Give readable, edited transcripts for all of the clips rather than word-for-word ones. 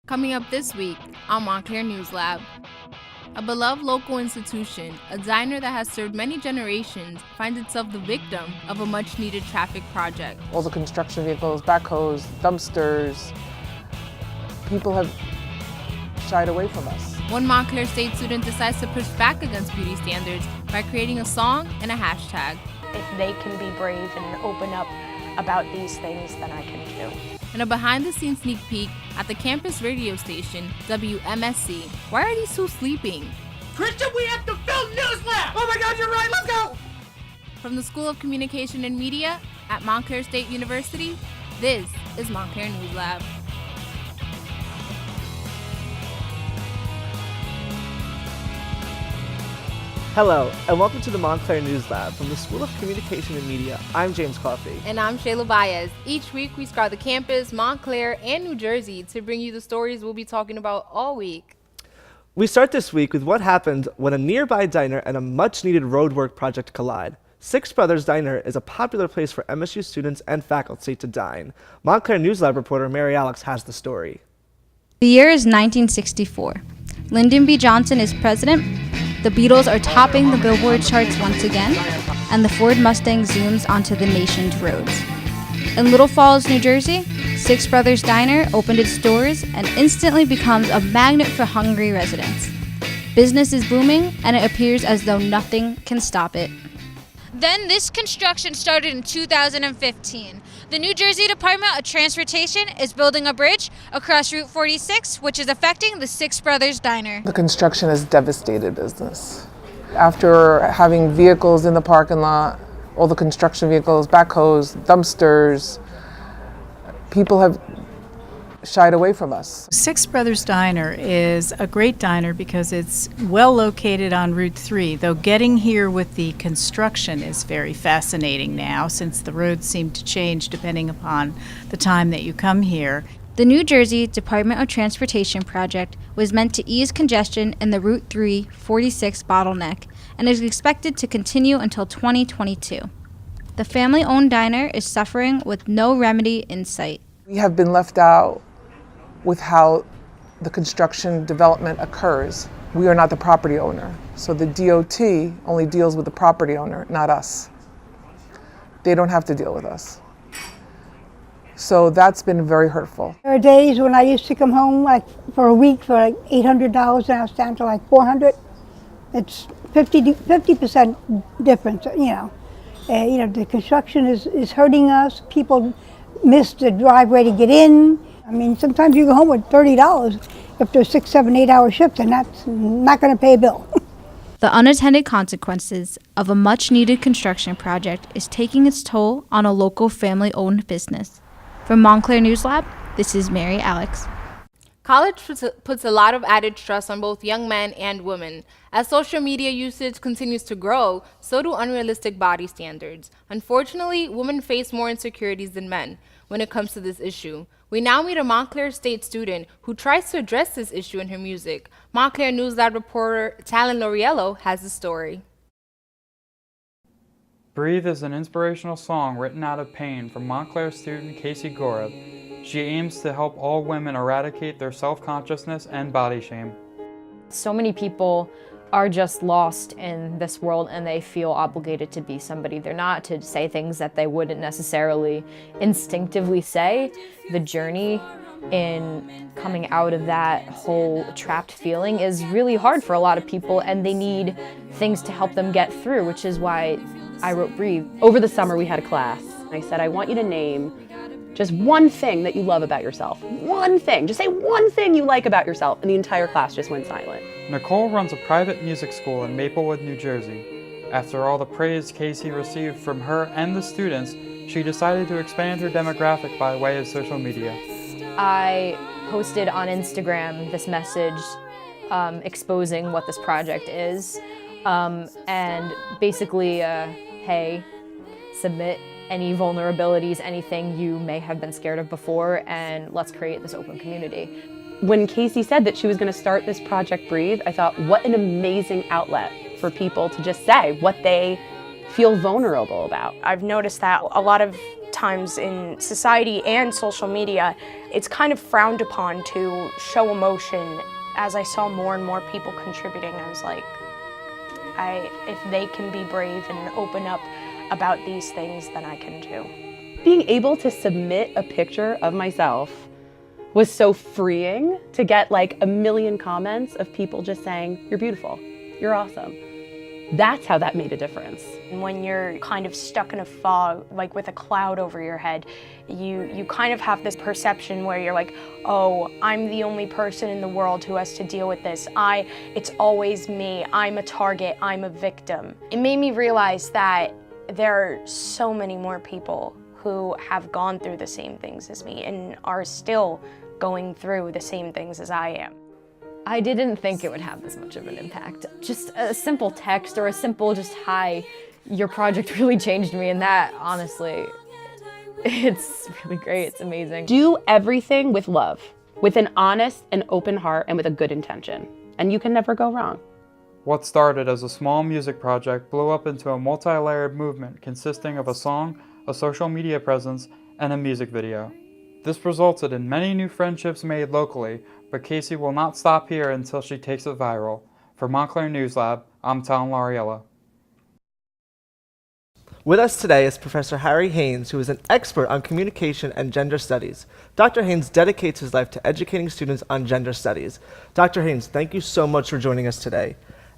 Coming up this week on Montclair News Lab. A beloved local institution, a diner that has served many generations, finds itself the victim of a much-needed traffic project. All the construction vehicles, backhoes, dumpsters, people have shied away from us. One Montclair State student decides to push back against beauty standards by creating a song and a hashtag. If they can be brave and open up about these things, then I can too. And a behind-the-scenes sneak peek at the campus radio station, WMSC. Why are these two sleeping? Christian, we have to film News Lab! Oh my God, you're right, let's go! From the School of Communication and Media at Montclair State University, this is Montclair News Lab. Hello, and welcome to the Montclair News Lab from the School of Communication and Media. I'm James Coffey. And I'm Shayla Baez. Each week we scour the campus, Montclair, and New Jersey to bring you the stories we'll be talking about all week. We start this week with what happened when a nearby diner and a much-needed roadwork project collide. Six Brothers Diner is a popular place for MSU students and faculty to dine. Montclair News Lab reporter Mary Alex has the story. The year is 1964. Lyndon B. Johnson is president. The Beatles are topping the Billboard charts once again, and the Ford Mustang zooms onto the nation's roads. In Little Falls, New Jersey, Six Brothers Diner opened its doors and instantly becomes a magnet for hungry residents. Business is booming, and it appears as though nothing can stop it. Then this construction started in 2015. The New Jersey Department of Transportation is building a bridge across Route 46, which is affecting the Six Brothers Diner. The construction has devastated business. After having vehicles in the parking lot, all the construction vehicles, backhoes, dumpsters, people have shied away from us. Six Brothers Diner is a great diner because it's well located on Route 3, though getting here with the construction is very fascinating now since the roads seem to change depending upon the time that you come here. The New Jersey Department of Transportation project was meant to ease congestion in the Route 3-46 bottleneck and is expected to continue until 2022. The family-owned diner is suffering with no remedy in sight. We have been left out with how the construction development occurs. We are not the property owner, so the DOT only deals with the property owner, not us. They don't have to deal with us. So that's been very hurtful. There are days when I used to come home for a week for $800, and I was down to $400. It's 50% difference, the construction is hurting us. People miss the driveway to get in. I mean, sometimes you go home with $30 after a 6, 7, 8-hour shift, and that's not going to pay a bill. The unintended consequences of a much-needed construction project is taking its toll on a local family-owned business. From Montclair News Lab, this is Mary Alex. College puts a lot of added stress on both young men and women. As social media usage continues to grow, so do unrealistic body standards. Unfortunately, women face more insecurities than men when it comes to this issue. We now meet a Montclair State student who tries to address this issue in her music. Montclair News Lab reporter Talon Loriello has the story. Breathe is an inspirational song written out of pain from Montclair student Casey Goreb. She aims to help all women eradicate their self-consciousness and body shame. So many people are just lost in this world and they feel obligated to be somebody they're not, to say things that they wouldn't necessarily instinctively say. The journey in coming out of that whole trapped feeling is really hard for a lot of people, and they need things to help them get through, which is why I wrote Breathe. Over the summer we had a class. I said, I want you to name just one thing that you love about yourself. One thing. Just say one thing you like about yourself. And the entire class just went silent. Nicole runs a private music school in Maplewood, New Jersey. After all the praise Casey received from her and the students, she decided to expand her demographic by way of social media. I posted on Instagram this message exposing what this project is, and basically, hey, submit any vulnerabilities, anything you may have been scared of before, and let's create this open community. When Casey said that she was going to start this Project Breathe, I thought, what an amazing outlet for people to just say what they feel vulnerable about. I've noticed that a lot of times in society and social media, it's kind of frowned upon to show emotion. As I saw more and more people contributing, I was like, if they can be brave and open up about these things, then I can too. Being able to submit a picture of myself was so freeing, to get like 1 million comments of people just saying, "You're beautiful, you're awesome." That's how that made a difference. And when you're kind of stuck in a fog, like with a cloud over your head, you kind of have this perception where you're like, oh, I'm the only person in the world who has to deal with this. It's always me. I'm a target. I'm a victim. It made me realize that there are so many more people who have gone through the same things as me and are still going through the same things as I am. I didn't think it would have this much of an impact. Just a simple text or a simple just, "Hi, your project really changed me," and that, honestly, it's really great, it's amazing. Do everything with love, with an honest and open heart, and with a good intention, and you can never go wrong. What started as a small music project blew up into a multi-layered movement consisting of a song, a social media presence, and a music video. This resulted in many new friendships made locally, but Casey will not stop here until she takes it viral. For Montclair News Lab, I'm Talon Lariella. With us today is Professor Harry Haynes, who is an expert on communication and gender studies. Dr. Haynes dedicates his life to educating students on gender studies. Dr. Haynes, thank you so much for joining us today.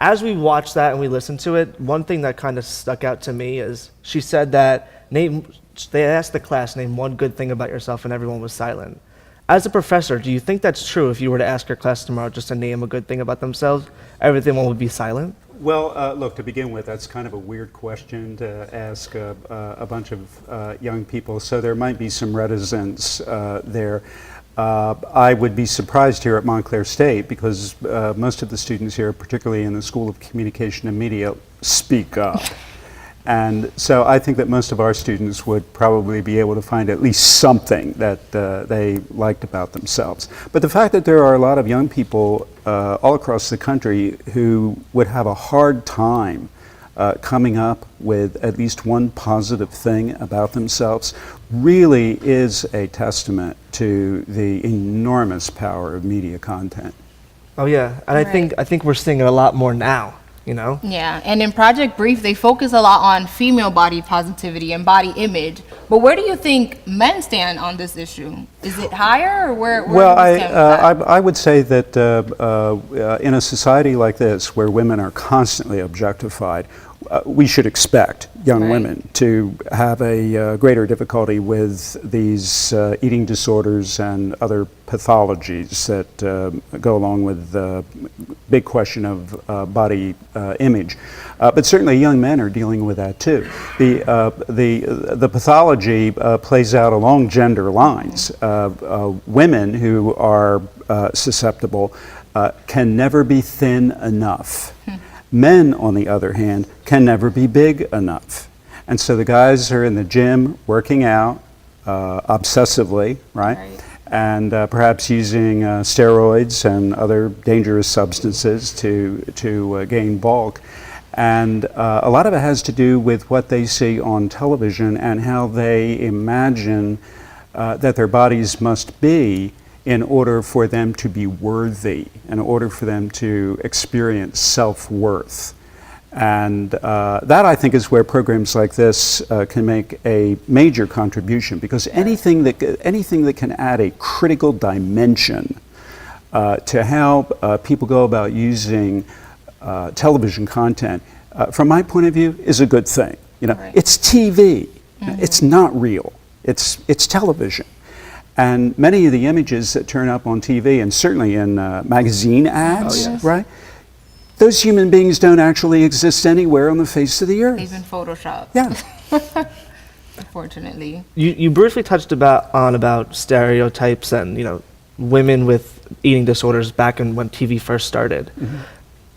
As we watched that and we listened to it, one thing that kind of stuck out to me is she said that they asked the class, name one good thing about yourself, and everyone was silent. As a professor, do you think that's true? If you were to ask your class tomorrow just to name a good thing about themselves, everyone would be silent? Well, look, to begin with, that's kind of a weird question to ask a bunch of young people, so there might be some reticence there. I would be surprised here at Montclair State because most of the students here, particularly in the School of Communication and Media, speak up. And so I think that most of our students would probably be able to find at least something that they liked about themselves. But the fact that there are a lot of young people all across the country who would have a hard time coming up with at least one positive thing about themselves really is a testament to the enormous power of media content. Oh yeah, and I think we're seeing it a lot more now. You know? Yeah, and in Project Brief, they focus a lot on female body positivity and body image. But where do you think men stand on this issue? Is it higher, or where well, do we stand with that? I would say that in a society like this, where women are constantly objectified, we should expect young women to have a greater difficulty with these eating disorders and other pathologies that go along with the big question of body image. But certainly young men are dealing with that too. The pathology plays out along gender lines. Women who are susceptible can never be thin enough. Men, on the other hand, can never be big enough. And so the guys are in the gym working out obsessively, right? And perhaps using steroids and other dangerous substances to gain bulk. And a lot of it has to do with what they see on television and how they imagine that their bodies must be in order for them to be worthy, in order for them to experience self-worth. And that, I think, is where programs like this can make a major contribution, because anything that can add a critical dimension to how people go about using television content, from my point of view, is a good thing. You know, it's TV. It's not real. It's television. And many of the images that turn up on TV, and certainly in magazine ads, right? Those human beings don't actually exist anywhere on the face of the earth. Even Photoshop. Yeah. Unfortunately. You briefly touched about stereotypes and women with eating disorders back when TV first started.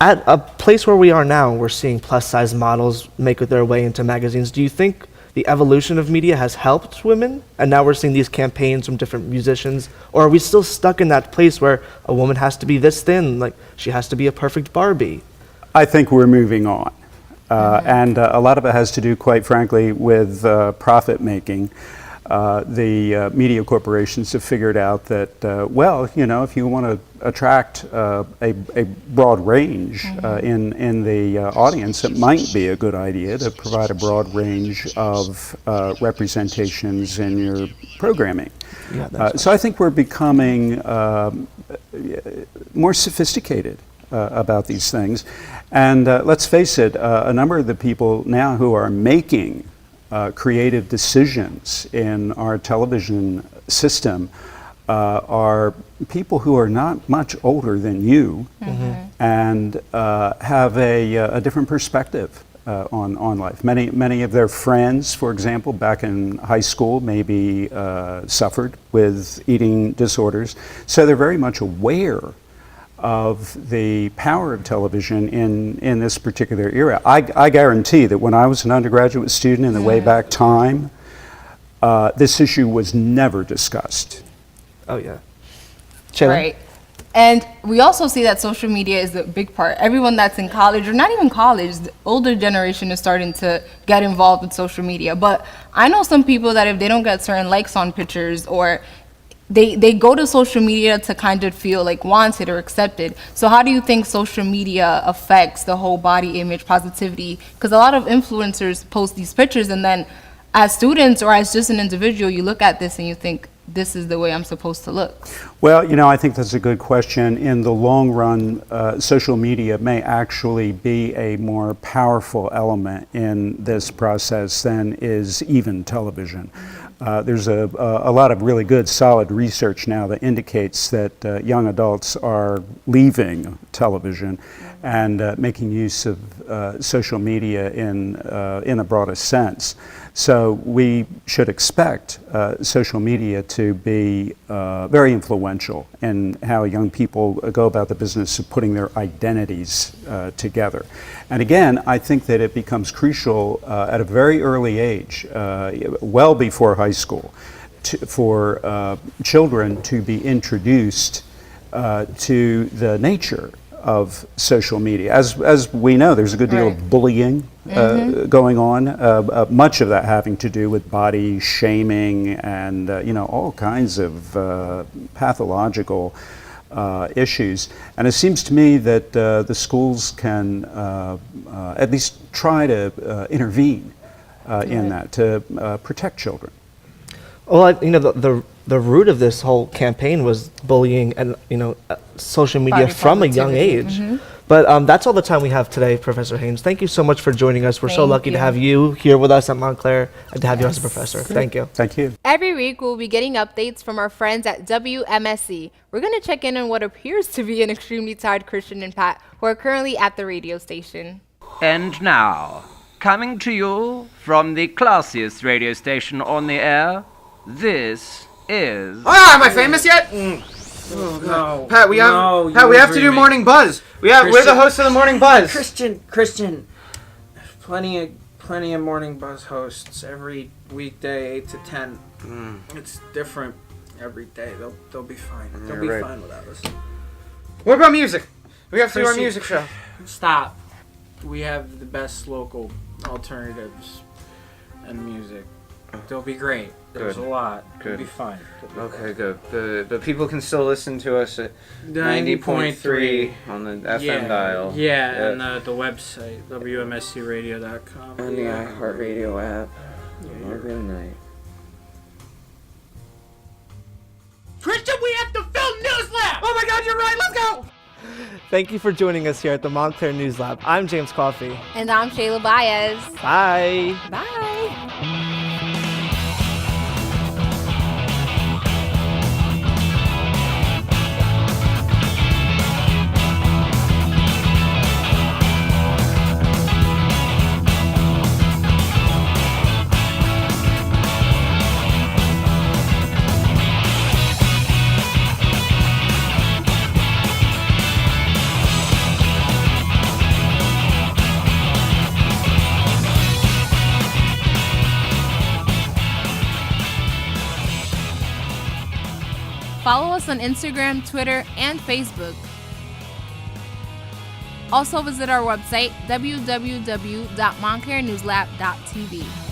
At a place where we are now, we're seeing plus size models make their way into magazines. Do you think the evolution of media has helped women, and now we're seeing these campaigns from different musicians? Or are we still stuck in that place where a woman has to be this thin, like she has to be a perfect Barbie? I think we're moving on. And a lot of it has to do, quite frankly, with profit making. The media corporations have figured out that, well, you know, if you want to attract a broad range in the audience, it might be a good idea to provide a broad range of representations in your programming. Yeah, so I think we're becoming more sophisticated about these things. And let's face it, a number of the people now who are making creative decisions in our television system are people who are not much older than you and have a different perspective on life. Many of their friends, for example, back in high school, maybe suffered with eating disorders, so they're very much aware of the power of television in this particular era. I guarantee that when I was an undergraduate student in the way back time, this issue was never discussed. Oh yeah. Shayla? Right. And we also see that social media is a big part. Everyone that's in college, or not even college, the older generation is starting to get involved with social media. But I know some people that if they don't get certain likes on pictures, or they go to social media to kind of feel like wanted or accepted. So how do you think social media affects the whole body image positivity? Because a lot of influencers post these pictures, and then as students or as just an individual, you look at this and you think, this is the way I'm supposed to look. Well, you know, I think that's a good question. In the long run, social media may actually be a more powerful element in this process than is even television. There's a lot of really good, solid research now that indicates that young adults are leaving television and making use of social media in a broader sense. So we should expect social media to be very influential in how young people go about the business of putting their identities together. And again, I think that it becomes crucial at a very early age, well before high school, for children to be introduced to the nature of social media. As we know, there's a good deal of bullying going on, much of that having to do with body shaming and you know, all kinds of pathological issues. And it seems to me that the schools can at least try to intervene in that to protect children. Well, you know, the root of this whole campaign was bullying and, you know, social media Body from a young positivity. age. But that's all the time we have today, Professor Haynes. Thank you so much for joining us. We're so Thank lucky to you. have you here with us at Montclair and to have you as a professor. Thank you. Thank you. Every week, we'll be getting updates from our friends at WMSC. We're going to check in on what appears to be an extremely tired Christian and Pat, who are currently at the radio station. And now, coming to you from the classiest radio station on the air, this is... Ah, am I famous yet? Oh, God. Pat, we have to do Morning Buzz. We're the hosts of the Morning Buzz. Christian, plenty of Morning Buzz hosts every weekday, 8 to 10. It's different every day. They'll be fine. They'll be fine without us. What about music? We have to do our Chrissy, music show. Stop. We have the best local alternatives and music. They'll be great. There's a lot. They'll be fine. Okay, good. The people can still listen to us at 90.3 on the FM dial. Yeah, and the website, WMSCradio.com. And the iHeartRadio app. Good night. Christian, we have to film News Lab! Oh my God, you're right. Let's go! Thank you for joining us here at the Montclair News Lab. I'm James Coffey. And I'm Shayla Baez. Bye. Bye. Follow us on Instagram, Twitter, and Facebook. Also visit our website, www.montclairnewslab.tv.